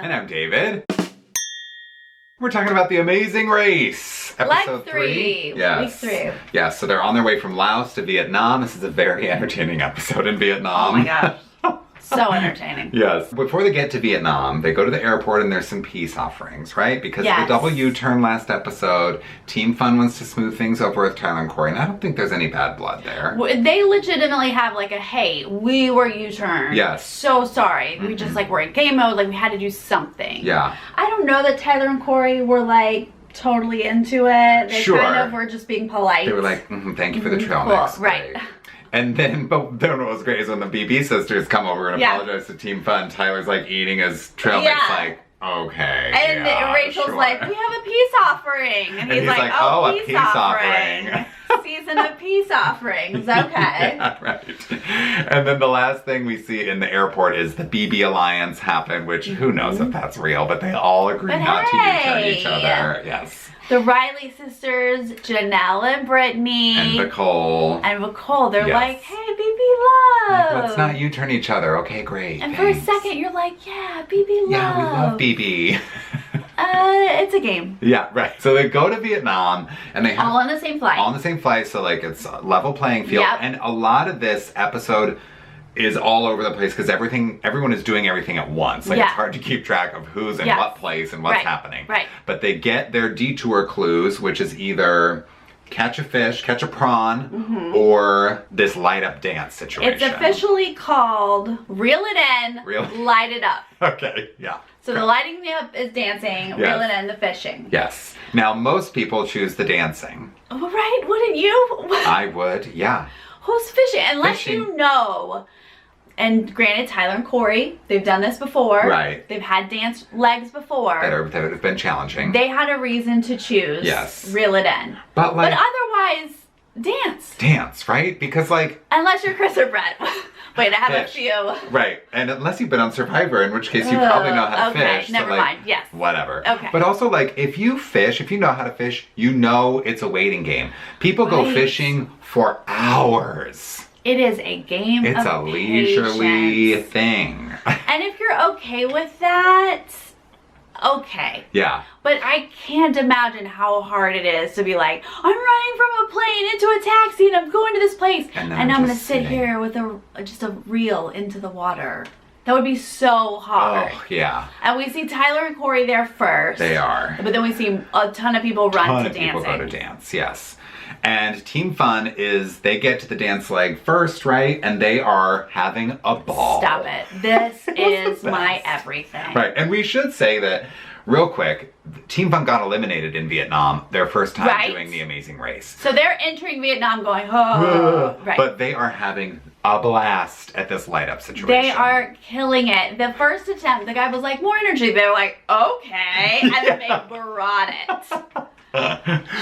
And I'm David. We're talking about The Amazing Race. Episode 3. Yes. Week 3. Yes, so they're on their way from Laos to Vietnam. This is a very entertaining episode in Vietnam. Oh my gosh. So entertaining. Yes. Before they get to Vietnam, they go to the airport and there's some peace offerings, right? Because of the double U-turn last episode, Team Fun wants to smooth things over with Tyler and Corey, and I don't think there's any bad blood there. They legitimately have like a, hey, we were U-turned. Yes. So sorry. We just like were in game mode, like we had to do something. Yeah. I don't know that Tyler and Corey were like totally into it. They kind of were just being polite. They were like, thank you for the trail mix. Cool. Right. And then, but then what was great is when the BB sisters come over and apologize to Team Fun, Tyler's like eating his trail mix like, okay. And Rachel's like, we have a peace offering. And he's like, oh, a peace offering. Season of peace offerings, okay. Yeah, right. And then the last thing we see in the airport is the BB Alliance happen, which who knows if that's real, but they all agree not to U-turn each other. Yes. The Riley sisters, Janelle and Brittany. And Nicole. They're like, hey, BB love. Let's not U-turn each other. Okay, great. And thanks. for a second, you're like, yeah, BB love. Yeah, we love BB. It's a game. Yeah, right. So they go to Vietnam and they have all on the same flight. All on the same flight, so like it's a level playing field. Yep. And a lot of this episode is all over the place because everyone is doing everything at once. Like it's hard to keep track of who's in what place and what's happening. Right. But they get their detour clues, which is either catch a fish, catch a prawn, or this light up dance situation. It's officially called Reel It In, Light It Up. Okay, yeah. So the lighting up is dancing, Reel It In, the fishing. Yes. Now most people choose the dancing. Oh, right, wouldn't you? I would, yeah. Who's fishing? Unless you know. And granted, Tyler and Corey, they've done this before. Right. They've had dance legs before. That have been challenging. They had a reason to choose. Yes. Reel It In. But otherwise, dance. Dance, right? Because like... Unless you're Chris or Brett. Wait, I have a few. Right. And unless you've been on Survivor, in which case you probably know how to fish. Okay, never mind. Yes. Whatever. Okay. But also, like, if you fish, if you know how to fish, you know it's a waiting game. People go fishing for hours. It is a game It's a leisurely thing. And if you're okay with that, okay. Yeah. But I can't imagine how hard it is to be like, I'm running from a plane into a taxi and I'm going to this place. And I'm going to sit here with just a reel into the water. That would be so hard. Oh, yeah. And we see Tyler and Corey there first. They are. But then we see a ton of people run to dancing. People go to dance, yes. And Team Fun they get to the dance leg first, right? And they are having a ball. Stop it. This is my everything. Right, and we should say that, real quick, Team Fun got eliminated in Vietnam their first time doing The Amazing Race. So they're entering Vietnam going, oh. Right. But they are having a blast at this light up situation. They are killing it. The first attempt, the guy was like, more energy. They were like, okay. And then they brought it.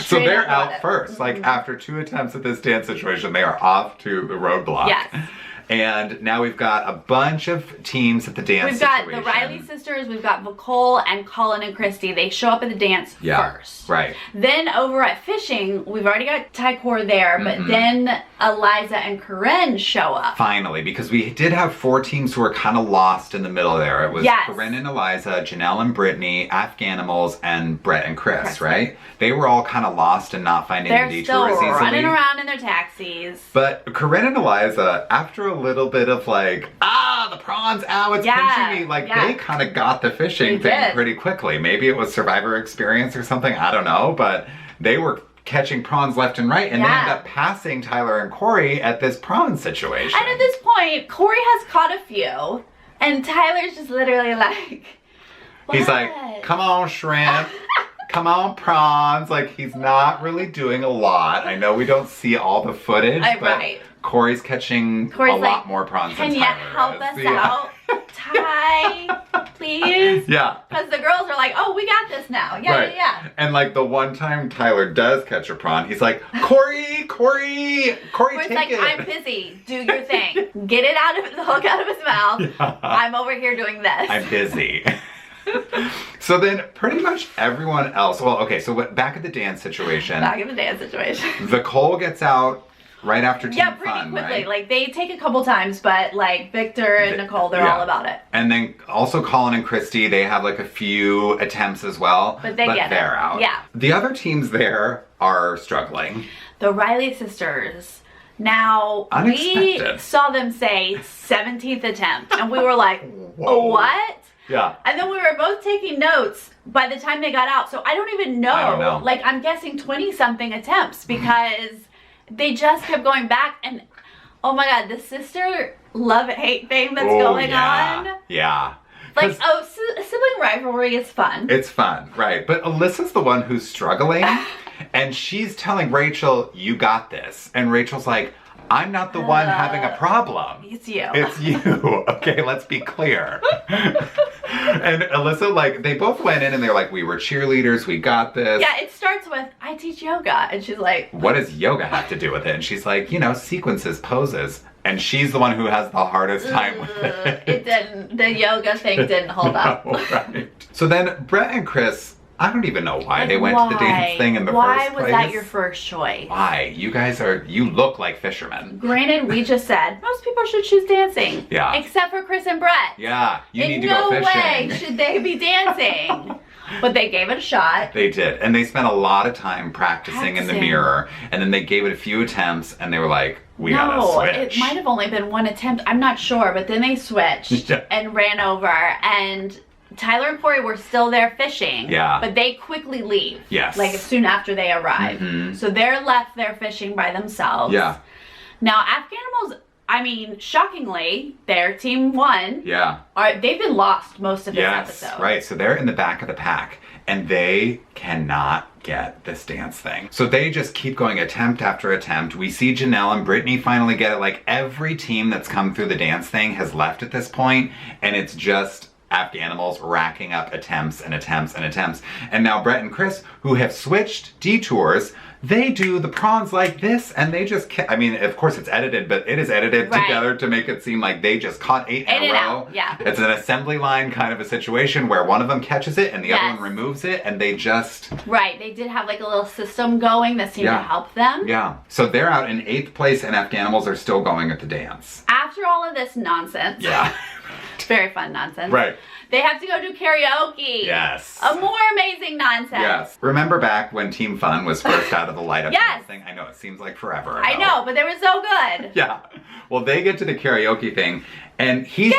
So they're out first. Like after 2 attempts at this dance situation, they are off to the roadblock. Yes. And now we've got a bunch of teams at the dance situation. We've got the Riley sisters, we've got Nicole and Colin and Christy. They show up at the dance first. Right. Then over at fishing, we've already got Tycor there, but then Eliza and Corinne show up. Finally, because we did have 4 teams who were kind of lost in the middle there. It was Corinne and Eliza, Janelle and Brittany, Afghanimals, and Brett and Chris, right? They were all kind of lost and not finding the detours easily. They're still running around in their taxis. But Corinne and Eliza, after a little bit of like, the prawns, it's pinching me. Like they kind of got the fishing thing pretty quickly. Maybe it was Survivor experience or something. I don't know. But they were catching prawns left and right. And they ended up passing Tyler and Corey at this prawn situation. And at this point, Corey has caught a few. And Tyler's just literally like, what? He's like, come on, shrimp. Come on, prawns. Like, he's not really doing a lot. I know we don't see all the footage, but Corey's catching a lot more prawns than Tyler is. Can you help us out, Ty, please? Yeah. Because the girls are like, oh, we got this now. Yeah. And like the one time Tyler does catch a prawn, he's like, Corey, take like, it. I'm busy. Do your thing. Get it out of the hook out of his mouth. Yeah. I'm over here doing this. I'm busy. So then pretty much everyone else, so back at the dance situation. Nicole Nicole gets out right after Team Yeah, pretty Fun, quickly. right? Like, they take a couple times, but like Victor and Nicole, they're all about it. And then also Colin and Christy, they have like a few attempts as well. But they're out. Yeah. The other teams there are struggling. The Riley sisters. Now, Unexpected. we saw them say 17th attempt, and we were like, Whoa. what? Yeah. And then we were both taking notes by the time they got out. So I don't even know. I don't know. Like, I'm guessing 20-something attempts because they just kept going back. And, oh my God, the sister love-hate thing that's going on. Yeah. Like, sibling rivalry is fun. It's fun, right. But Alyssa's the one who's struggling. And she's telling Rachel, you got this. And Rachel's like, I'm not the one having a problem. It's you. It's you. Okay, let's be clear. And Alyssa, like, they both went in and they're like, we were cheerleaders, we got this. Yeah, it starts with, I teach yoga. And she's like, what does yoga have to do with it? And she's like, you know, sequences, poses. And she's the one who has the hardest time with it. It didn't, the yoga thing didn't hold up. No, right. So then Brett and Chris, I don't even know why they went to the dance thing in the first place. Why was that your first choice? Why? You look like fishermen. Granted, we just said most people should choose dancing. Yeah. Except for Chris and Brett. Yeah, you need to go fishing. In no way should they be dancing. But they gave it a shot. They did. And they spent a lot of time practicing in the mirror. And then they gave it a few attempts and they were like, we gotta switch. It might have only been one attempt. I'm not sure. But then they switched and ran over. And Tyler and Corey were still there fishing. Yeah. But they quickly leave. Yes. Like soon after they arrive. Mm-hmm. So they're left there fishing by themselves. Yeah. Now, Afghanimals, I mean, shockingly, their team won. Yeah. They've been lost most of this episode. Right. So they're in the back of the pack and they cannot get this dance thing. So they just keep going attempt after attempt. We see Janelle and Brittany finally get it. Like every team that's come through the dance thing has left at this point, and it's just Afghanimals racking up attempts and attempts and attempts. And now Brett and Chris, who have switched detours, they do the prawns like this, and they just I mean, of course it's edited, but it is edited together to make it seem like they just caught 8 in a row. Yeah. It's an assembly line kind of a situation where one of them catches it and the other one removes it, and they just... Right, they did have like a little system going that seemed to help them. Yeah. So they're out in 8th place, and Afghanimals are still going at the dance. After all of this nonsense. Yeah. Very fun nonsense. Right. They have to go do karaoke. Yes. A more amazing nonsense. Yes. Remember back when Team Fun was first out of the light up thing? I know, it seems like forever ago. I know, but they were so good. Yeah. Well, they get to the karaoke thing, and he's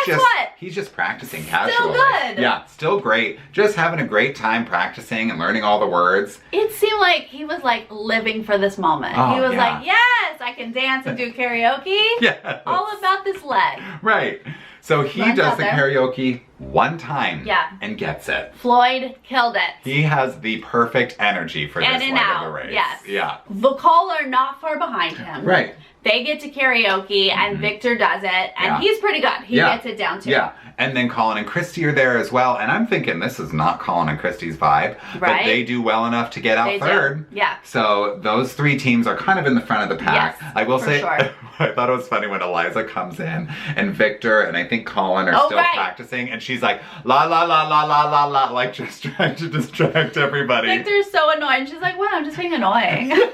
just practicing casually. Still good. Yeah, still great. Just having a great time practicing and learning all the words. It seemed like he was like living for this moment. Oh, he was like, yes, I can dance and do karaoke. Yeah. All about this leg. Right. So he does the karaoke one time and gets it. Floyd killed it. He has the perfect energy for this leg of the race. Yes. Yeah. Nicole are not far behind him. Right. They get to karaoke and Victor does it, and he's pretty good. He gets it down too. Yeah. And then Colin and Christy are there as well. And I'm thinking this is not Colin and Christy's vibe. Right. But they do well enough to get out third. Yeah. So those 3 teams are kind of in the front of the pack. Yes, I will say, sure. I thought it was funny when Eliza comes in and Victor and I think Colin are still practicing. And she's like, la la la la la la la, like just trying to distract everybody. Victor's so annoying. She's like, what? I'm just being annoying.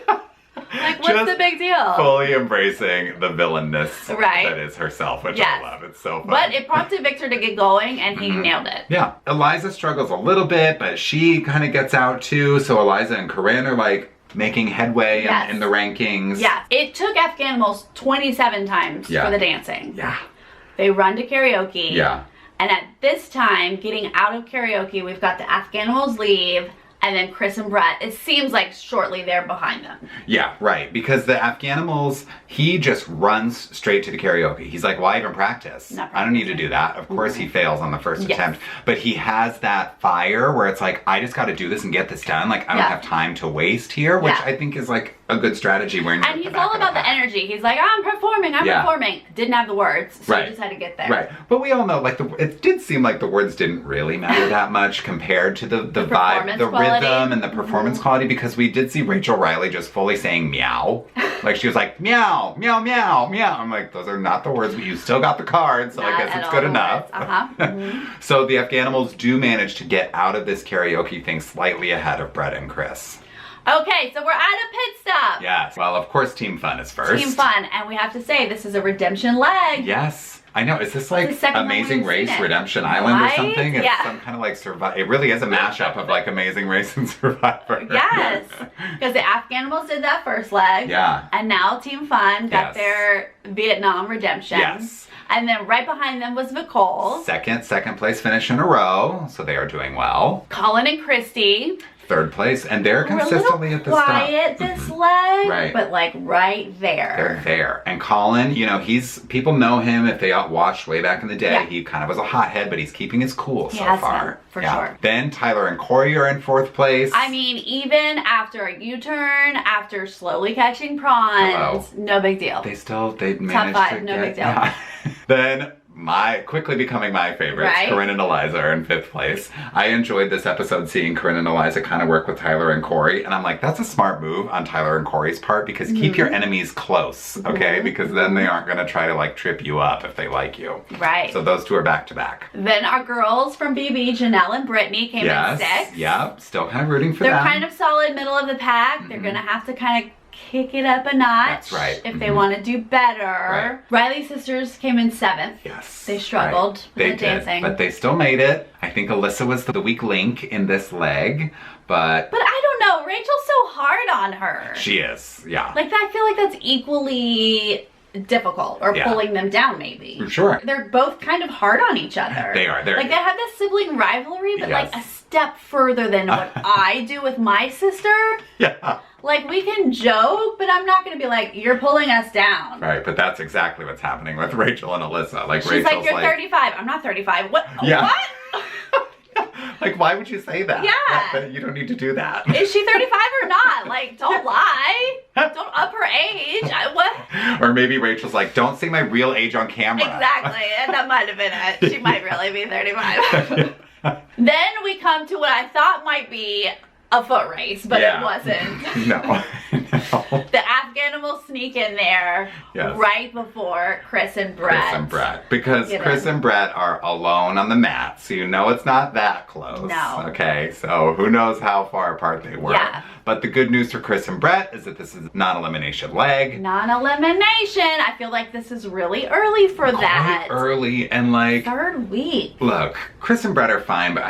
Like, what's the big deal? Fully embracing the villainness that is herself, which I love. It's so fun. But it prompted Victor to get going, and he nailed it. Yeah. Eliza struggles a little bit, but she kind of gets out too. So Eliza and Corinne are like making headway in the rankings. Yeah. It took Afghanimals 27 times for the dancing. Yeah. They run to karaoke. Yeah. And at this time, getting out of karaoke, we've got the Afghanimals leave. And then Chris and Brett, it seems like shortly they're behind them. Yeah, right. Because the Afghanimals, he just runs straight to the karaoke. He's like, why even practice? I don't need to do that. Of course he fails on the first attempt. But he has that fire where it's like, I just got to do this and get this done. Like, I don't have time to waste here, which I think is like a good strategy. When and he's all about the energy. He's like, I'm performing. Didn't have the words, so he just had to get there. Right. But we all know, like, it did seem like the words didn't really matter that much compared to the vibe, the rhythm, and the performance quality, because we did see Rachel Riley just fully saying meow. Like, she was like, meow, meow, meow, meow. I'm like, those are not the words, but you still got the card, so I guess it's good enough. So the Afghanimals do manage to get out of this karaoke thing slightly ahead of Brett and Chris. Okay, so we're at a pit stop. Yes. Well, of course, Team Fun is first. Team Fun, and we have to say this is a redemption leg. Yes. I know. Is this like the Amazing Race, Redemption Island or something? It's yeah. some kind of like Survivor. It really is a mashup of like Amazing Race and Survivor. Yes. Because the Afghanimals did that first leg. Yeah. And now Team Fun got their Vietnam redemption. Yes. And then right behind them was Nicole. Second place finish in a row. So they are doing well. Colin and Christy. Third place, and they're consistently at the top. Quiet this leg, right. But like right there. They're there. And Colin, you know, people know him if they watched way back in the day. Yeah. He kind of was a hothead, but he's keeping his cool so far. For sure. Then Tyler and Corey are in 4th place. I mean, even after a U-turn, after slowly catching prawns, no big deal. They managed Top 5, to no get, big deal. Yeah. Then quickly becoming my favorites, right? Corinne and Eliza are in 5th place. I enjoyed this episode seeing Corinne and Eliza kind of work with Tyler and Corey, and I'm like, that's a smart move on Tyler and Corey's part, because keep your enemies close, okay? Because then they aren't gonna try to like trip you up if they like you. Right. So those two are back to back. Then our girls from BB, Janelle and Brittany, came in 6th. Yep, still kind of rooting for them. them. They're kind of solid middle of the pack. They're gonna have to kind of kick it up a notch. That's right. If they want to do better. Right. Riley's sisters came in 7th. Yes. They struggled with the dancing. But they still made it. I think Alyssa was the weak link in this leg, but I don't know. Rachel's so hard on her. She is, yeah. Like, I feel like that's equally difficult, or pulling them down maybe. Sure. They're both kind of hard on each other. They are. Like, they have this sibling rivalry, but like a step further than what I do with my sister. Yeah. Like, we can joke, but I'm not going to be like, you're pulling us down. Right, but that's exactly what's happening with Rachel and Alyssa. Like, She's Rachel's like, you're 35. I'm not 35. What? Yeah. What? Like, why would you say that? Yeah. You don't need to do that. Is she 35 or not? Like, don't lie. Don't up her age. What? Or maybe Rachel's like, don't say my real age on camera. Exactly. And that might have been it. She might really be 35. Then we come to what I thought might be a foot race, but it wasn't. No. The Afghanimals sneak in there right before Chris and Brett. Because Chris and Brett are alone on the mat, so you know it's not that close. No. Okay, so who knows how far apart they were. Yeah. But the good news for Chris and Brett is that this is non-elimination leg. Non-elimination. I feel like this is really early for that. Quite early, and like 3rd week. Look, Chris and Brett are fine, but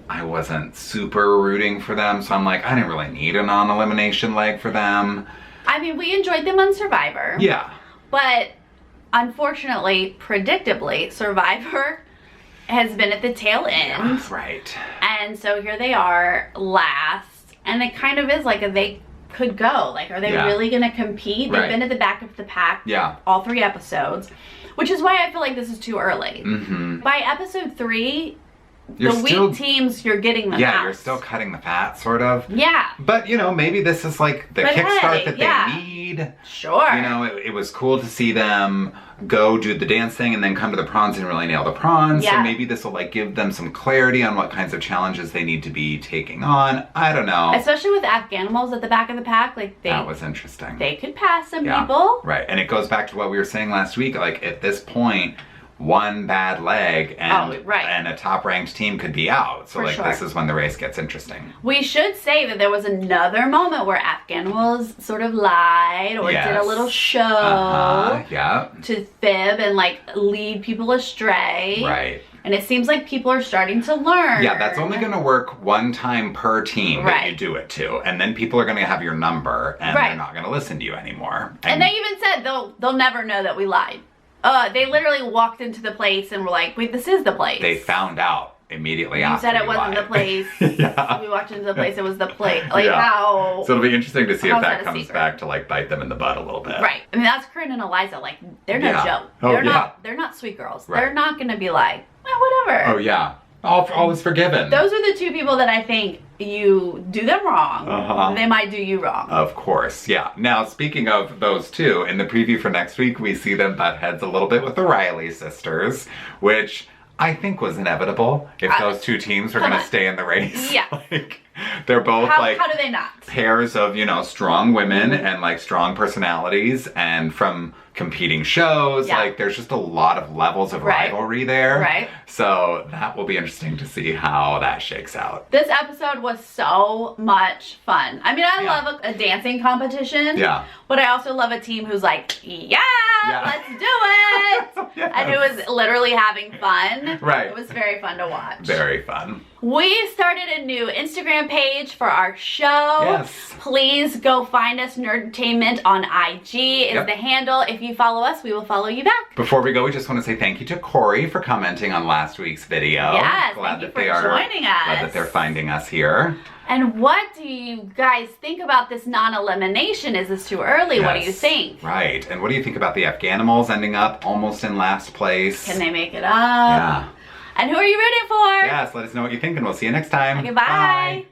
I wasn't super rooting for them, so I'm like, I didn't really need a non-elimination leg for them. I mean, we enjoyed them on Survivor. Yeah. But unfortunately, predictably, Survivor has been at the tail end. Yeah, right. And so here they are last, and it kind of is like they could go. Like, are they really going to compete? They've been at the back of the pack all 3 episodes, which is why I feel like this is too early. By episode 3, the weak teams, you're getting them out. Yeah, you're still cutting the fat, sort of. Yeah. But, you know, maybe this is like the kickstart that they need. Sure. You know, it was cool to see them go do the dance thing and then come to the prawns and really nail the prawns. So maybe this will like give them some clarity on what kinds of challenges they need to be taking on. I don't know. Especially with Afghanimals at the back of the pack, like that was interesting. They could pass some people. Right. And it goes back to what we were saying last week. Like, at this point, one bad leg and a top-ranked team could be out. So this is when the race gets interesting. We should say that there was another moment where Afghanimals sort of lied or did a little show to fib and like lead people astray. Right. And it seems like people are starting to learn. Yeah, that's only going to work one time per team that you do it to. And then people are going to have your number and they're not going to listen to you anymore. And they even said they'll never know that we lied. They literally walked into the place and were like, wait, this is the place. They found out immediately after. You said it wasn't the place. We walked into the place, it was the place. Like, how? So it'll be interesting to see if that comes back to like bite them in the butt a little bit. Right. I mean, that's Corinne and Eliza. Like, they're no joke. They're not sweet girls. Right. They're not going to be like, well, whatever. Oh, yeah. All is forgiven. Those are the 2 people that I think you do them wrong, they might do you wrong. Of course, yeah. Now, speaking of those 2, in the preview for next week, we see them butt heads a little bit with the Riley sisters, which I think was inevitable if those 2 teams were going to stay in the race. Yeah. They're both like how do they not? Pairs of, you know, strong women and like strong personalities and from competing shows. Yeah. Like there's just a lot of levels of rivalry there. Right. So that will be interesting to see how that shakes out. This episode was so much fun. I mean, I love a dancing competition. Yeah. But I also love a team who's like, let's do it. Yes. And who is literally having fun. Right. It was very fun to watch. Very fun. We started a new Instagram page for our show. Yes. Please go find us, Nerdtainment on IG is the handle. If you follow us, we will follow you back. Before we go, we just want to say thank you to Corey for commenting on last week's video. Yes, glad thank you that for they are joining us. Glad that they're finding us here. And what do you guys think about this non-elimination? Is this too early? Yes, what do you think? Right. And what do you think about the Afghanimals ending up almost in last place? Can they make it up? Yeah. And who are you rooting for? Yes, let us know what you think and we'll see you next time. Okay, bye.